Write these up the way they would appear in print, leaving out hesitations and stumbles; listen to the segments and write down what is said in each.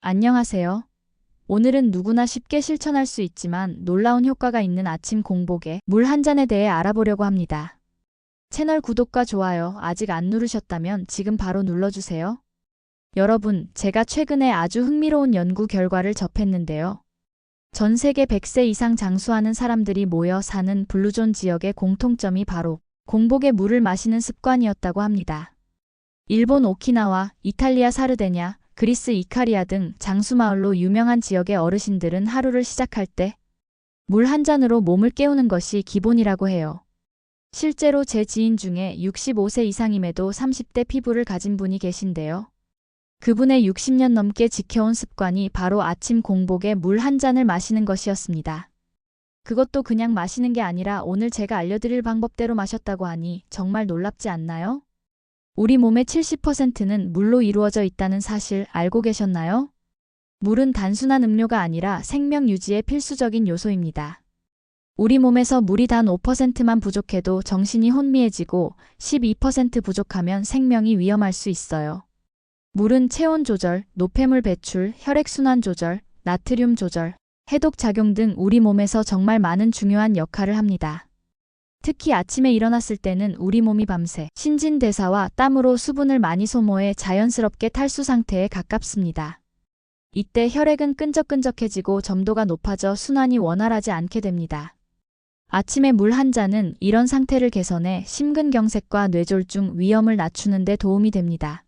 안녕하세요. 오늘은 누구나 쉽게 실천할 수 있지만 놀라운 효과가 있는 아침 공복에 물 한 잔에 대해 알아보려고 합니다. 채널 구독과 좋아요 아직 안 누르셨다면 지금 바로 눌러주세요. 여러분, 제가 최근에 아주 흥미로운 연구 결과를 접했는데요. 전 세계 100세 이상 장수하는 사람들이 모여 사는 블루존 지역의 공통점이 바로 공복에 물을 마시는 습관이었다고 합니다. 일본 오키나와, 이탈리아 사르데냐, 그리스 이카리아 등 장수마을로 유명한 지역의 어르신들은 하루를 시작할 때 물 한 잔으로 몸을 깨우는 것이 기본이라고 해요. 실제로 제 지인 중에 65세 이상임에도 30대 피부를 가진 분이 계신데요. 그분의 60년 넘게 지켜온 습관이 바로 아침 공복에 물 한 잔을 마시는 것이었습니다. 그것도 그냥 마시는 게 아니라 오늘 제가 알려드릴 방법대로 마셨다고 하니 정말 놀랍지 않나요? 우리 몸의 70%는 물로 이루어져 있다는 사실 알고 계셨나요? 물은 단순한 음료가 아니라 생명 유지의 필수적인 요소입니다. 우리 몸에서 물이 단 5%만 부족해도 정신이 혼미해지고 12% 부족하면 생명이 위험할 수 있어요. 물은 체온 조절, 노폐물 배출, 혈액순환 조절, 나트륨 조절, 해독 작용 등 우리 몸에서 정말 많은 중요한 역할을 합니다. 특히 아침에 일어났을 때는 우리 몸이 밤새 신진대사와 땀으로 수분을 많이 소모해 자연스럽게 탈수 상태에 가깝습니다. 이때 혈액은 끈적끈적해지고 점도가 높아져 순환이 원활하지 않게 됩니다. 아침에 물 한 잔은 이런 상태를 개선해 심근경색과 뇌졸중 위험을 낮추는 데 도움이 됩니다.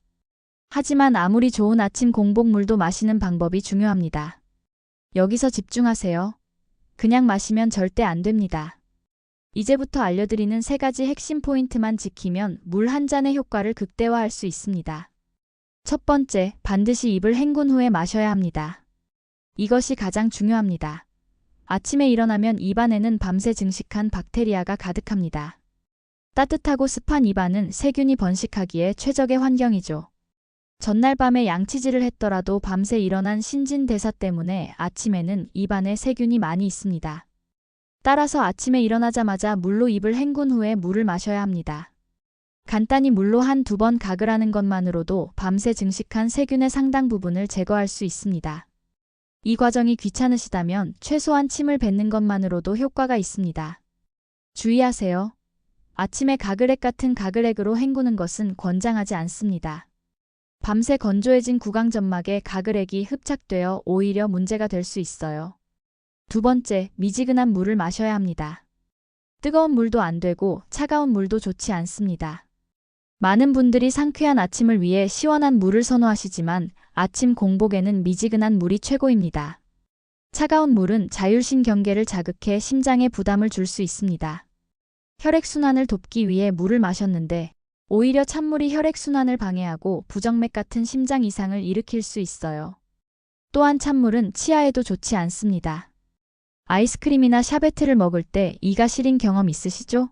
하지만 아무리 좋은 아침 공복물도 마시는 방법이 중요합니다. 여기서 집중하세요. 그냥 마시면 절대 안 됩니다. 이제부터 알려드리는 3가지 핵심 포인트만 지키면 물 한 잔의 효과를 극대화할 수 있습니다. 첫 번째, 반드시 입을 헹군 후에 마셔야 합니다. 이것이 가장 중요합니다. 아침에 일어나면 입안에는 밤새 증식한 박테리아가 가득합니다. 따뜻하고 습한 입안은 세균이 번식하기에 최적의 환경이죠. 전날 밤에 양치질을 했더라도 밤새 일어난 신진대사 때문에 아침에는 입안에 세균이 많이 있습니다. 따라서 아침에 일어나자마자 물로 입을 헹군 후에 물을 마셔야 합니다. 간단히 물로 한두 번 가글하는 것만으로도 밤새 증식한 세균의 상당 부분을 제거할 수 있습니다. 이 과정이 귀찮으시다면 최소한 침을 뱉는 것만으로도 효과가 있습니다. 주의하세요. 아침에 가글액 같은 가글액으로 헹구는 것은 권장하지 않습니다. 밤새 건조해진 구강점막에 가글액이 흡착되어 오히려 문제가 될 수 있어요. 두 번째, 미지근한 물을 마셔야 합니다. 뜨거운 물도 안 되고 차가운 물도 좋지 않습니다. 많은 분들이 상쾌한 아침을 위해 시원한 물을 선호하시지만 아침 공복에는 미지근한 물이 최고입니다. 차가운 물은 자율신경계를 자극해 심장에 부담을 줄 수 있습니다. 혈액순환을 돕기 위해 물을 마셨는데 오히려 찬물이 혈액순환을 방해하고 부정맥 같은 심장 이상을 일으킬 수 있어요. 또한 찬물은 치아에도 좋지 않습니다. 아이스크림이나 샤베트를 먹을 때 이가 시린 경험 있으시죠?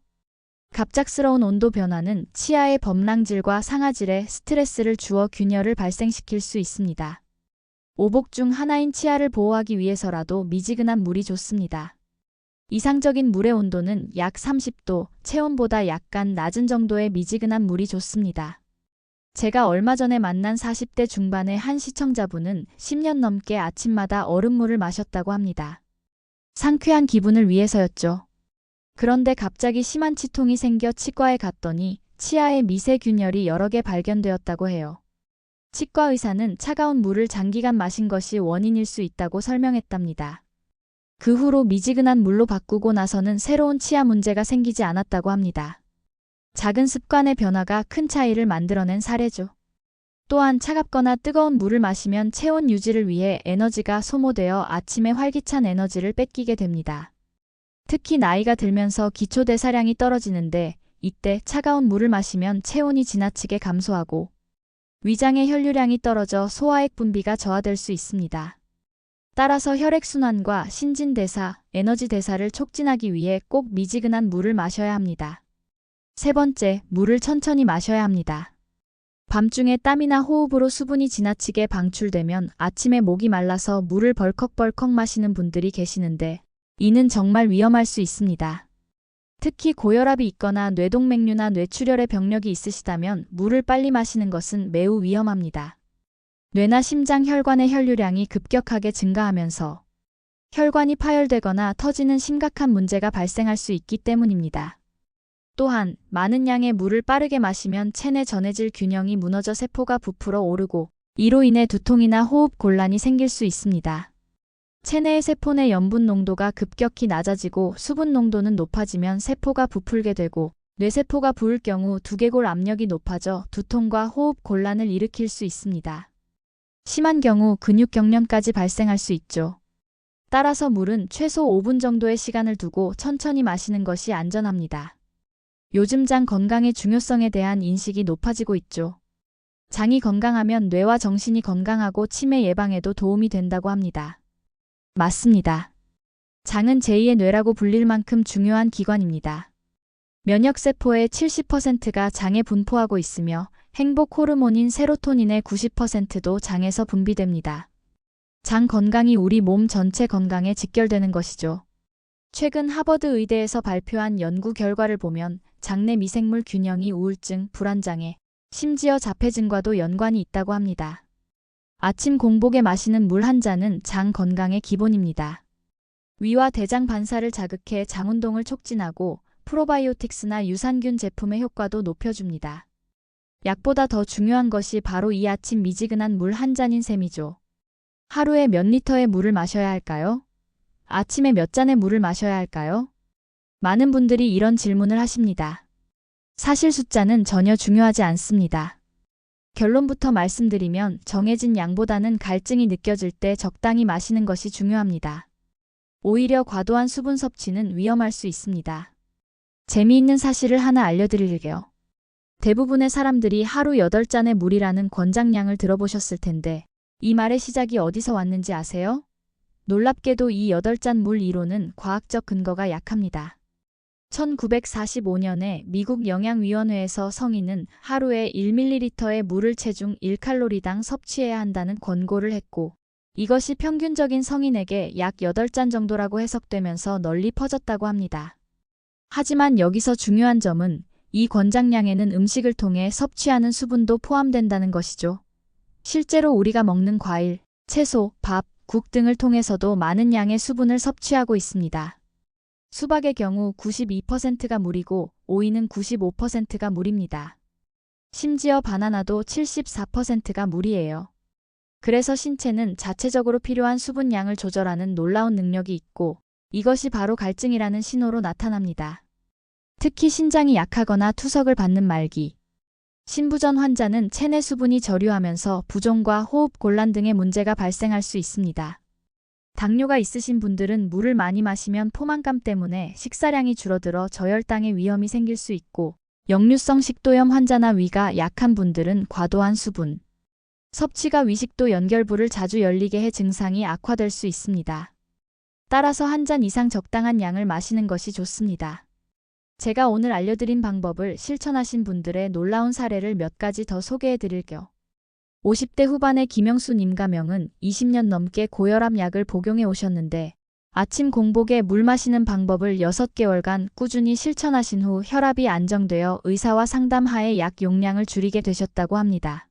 갑작스러운 온도 변화는 치아의 범랑질과 상아질에 스트레스를 주어 균열을 발생시킬 수 있습니다. 오복 중 하나인 치아를 보호하기 위해서라도 미지근한 물이 좋습니다. 이상적인 물의 온도는 약 30도, 체온보다 약간 낮은 정도의 미지근한 물이 좋습니다. 제가 얼마 전에 만난 40대 중반의 한 시청자분은 10년 넘게 아침마다 얼음물을 마셨다고 합니다. 상쾌한 기분을 위해서였죠. 그런데 갑자기 심한 치통이 생겨 치과에 갔더니 치아에 미세균열이 여러 개 발견되었다고 해요. 치과 의사는 차가운 물을 장기간 마신 것이 원인일 수 있다고 설명했답니다. 그 후로 미지근한 물로 바꾸고 나서는 새로운 치아 문제가 생기지 않았다고 합니다. 작은 습관의 변화가 큰 차이를 만들어낸 사례죠. 또한 차갑거나 뜨거운 물을 마시면 체온 유지를 위해 에너지가 소모되어 아침에 활기찬 에너지를 뺏기게 됩니다. 특히 나이가 들면서 기초대사량이 떨어지는데 이때 차가운 물을 마시면 체온이 지나치게 감소하고 위장의 혈류량이 떨어져 소화액 분비가 저하될 수 있습니다. 따라서 혈액순환과 신진대사, 에너지 대사를 촉진하기 위해 꼭 미지근한 물을 마셔야 합니다. 세 번째, 물을 천천히 마셔야 합니다. 밤중에 땀이나 호흡으로 수분이 지나치게 방출되면 아침에 목이 말라서 물을 벌컥벌컥 마시는 분들이 계시는데 이는 정말 위험할 수 있습니다. 특히 고혈압이 있거나 뇌동맥류나 뇌출혈의 병력이 있으시다면 물을 빨리 마시는 것은 매우 위험합니다. 뇌나 심장 혈관의 혈류량이 급격하게 증가하면서 혈관이 파열되거나 터지는 심각한 문제가 발생할 수 있기 때문입니다. 또한 많은 양의 물을 빠르게 마시면 체내 전해질 균형이 무너져 세포가 부풀어 오르고 이로 인해 두통이나 호흡 곤란이 생길 수 있습니다. 체내의 세포 내 염분 농도가 급격히 낮아지고 수분 농도는 높아지면 세포가 부풀게 되고 뇌세포가 부을 경우 두개골 압력이 높아져 두통과 호흡 곤란을 일으킬 수 있습니다. 심한 경우 근육 경련까지 발생할 수 있죠. 따라서 물은 최소 5분 정도의 시간을 두고 천천히 마시는 것이 안전합니다. 요즘 장 건강의 중요성에 대한 인식이 높아지고 있죠. 장이 건강하면 뇌와 정신이 건강하고 치매 예방에도 도움이 된다고 합니다. 맞습니다. 장은 제2의 뇌라고 불릴 만큼 중요한 기관입니다. 면역세포의 70%가 장에 분포하고 있으며 행복 호르몬인 세로토닌의 90%도 장에서 분비됩니다. 장 건강이 우리 몸 전체 건강에 직결되는 것이죠. 최근 하버드 의대에서 발표한 연구 결과를 보면 장내 미생물 균형이 우울증, 불안장애, 심지어 자폐증과도 연관이 있다고 합니다. 아침 공복에 마시는 물 한 잔은 장 건강의 기본입니다. 위와 대장 반사를 자극해 장 운동을 촉진하고 프로바이오틱스나 유산균 제품의 효과도 높여줍니다. 약보다 더 중요한 것이 바로 이 아침 미지근한 물 한 잔인 셈이죠. 하루에 몇 리터의 물을 마셔야 할까요? 아침에 몇 잔의 물을 마셔야 할까요? 많은 분들이 이런 질문을 하십니다. 사실 숫자는 전혀 중요하지 않습니다. 결론부터 말씀드리면 정해진 양보다는 갈증이 느껴질 때 적당히 마시는 것이 중요합니다. 오히려 과도한 수분 섭취는 위험할 수 있습니다. 재미있는 사실을 하나 알려드릴게요. 대부분의 사람들이 하루 8잔의 물이라는 권장량을 들어보셨을 텐데 이 말의 시작이 어디서 왔는지 아세요? 놀랍게도 이 8잔 물 이론은 과학적 근거가 약합니다. 1945년에 미국 영양위원회에서 성인은 하루에 1ml의 물을 체중 1칼로리당 섭취해야 한다는 권고를 했고 이것이 평균적인 성인에게 약 8잔 정도라고 해석되면서 널리 퍼졌다고 합니다. 하지만 여기서 중요한 점은 이 권장량에는 음식을 통해 섭취하는 수분도 포함된다는 것이죠. 실제로 우리가 먹는 과일, 채소, 밥, 국 등을 통해서도 많은 양의 수분을 섭취하고 있습니다. 수박의 경우 92%가 물이고 오이는 95%가 물입니다. 심지어 바나나도 74%가 물이에요. 그래서 신체는 자체적으로 필요한 수분량을 조절하는 놀라운 능력이 있고 이것이 바로 갈증이라는 신호로 나타납니다. 특히 신장이 약하거나 투석을 받는 말기, 신부전 환자는 체내 수분이 저류하면서 부종과 호흡 곤란 등의 문제가 발생할 수 있습니다. 당뇨가 있으신 분들은 물을 많이 마시면 포만감 때문에 식사량이 줄어들어 저혈당의 위험이 생길 수 있고 역류성 식도염 환자나 위가 약한 분들은 과도한 수분 섭취가 위식도 연결부를 자주 열리게 해 증상이 악화될 수 있습니다. 따라서 한 잔 이상 적당한 양을 마시는 것이 좋습니다. 제가 오늘 알려드린 방법을 실천하신 분들의 놀라운 사례를 몇 가지 더 소개해 드릴게요. 50대 후반의 김영수 님가명은 20년 넘게 고혈압 약을 복용해 오셨는데 아침 공복에 물 마시는 방법을 6개월간 꾸준히 실천하신 후 혈압이 안정되어 의사와 상담하에 약 용량을 줄이게 되셨다고 합니다.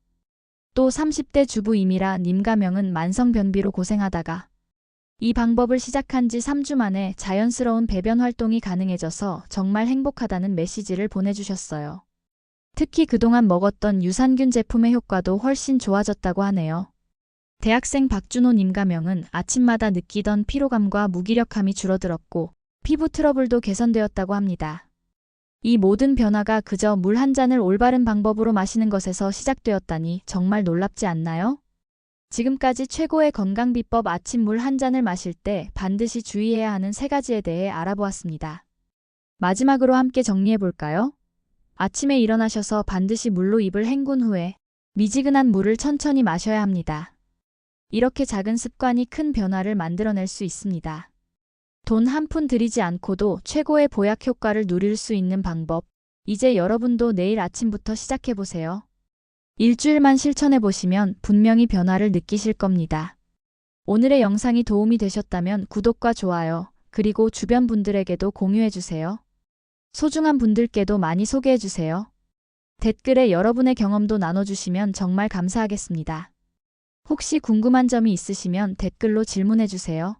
또 30대 주부 이미라 님가명은 만성변비로 고생하다가 이 방법을 시작한 지 3주 만에 자연스러운 배변 활동이 가능해져서 정말 행복하다는 메시지를 보내주셨어요. 특히 그동안 먹었던 유산균 제품의 효과도 훨씬 좋아졌다고 하네요. 대학생 박준호 님가명은 아침마다 느끼던 피로감과 무기력함이 줄어들었고 피부 트러블도 개선되었다고 합니다. 이 모든 변화가 그저 물 한 잔을 올바른 방법으로 마시는 것에서 시작되었다니 정말 놀랍지 않나요? 지금까지 최고의 건강 비법 아침 물 한 잔을 마실 때 반드시 주의해야 하는 3가지에 대해 알아보았습니다. 마지막으로 함께 정리해 볼까요? 아침에 일어나셔서 반드시 물로 입을 헹군 후에 미지근한 물을 천천히 마셔야 합니다. 이렇게 작은 습관이 큰 변화를 만들어낼 수 있습니다. 돈 한 푼 들이지 않고도 최고의 보약 효과를 누릴 수 있는 방법, 이제 여러분도 내일 아침부터 시작해보세요. 일주일만 실천해보시면 분명히 변화를 느끼실 겁니다. 오늘의 영상이 도움이 되셨다면 구독과 좋아요, 그리고 주변 분들에게도 공유해주세요. 소중한 분들께도 많이 소개해주세요. 댓글에 여러분의 경험도 나눠주시면 정말 감사하겠습니다. 혹시 궁금한 점이 있으시면 댓글로 질문해 주세요.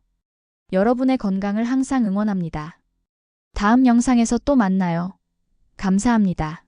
여러분의 건강을 항상 응원합니다. 다음 영상에서 또 만나요. 감사합니다.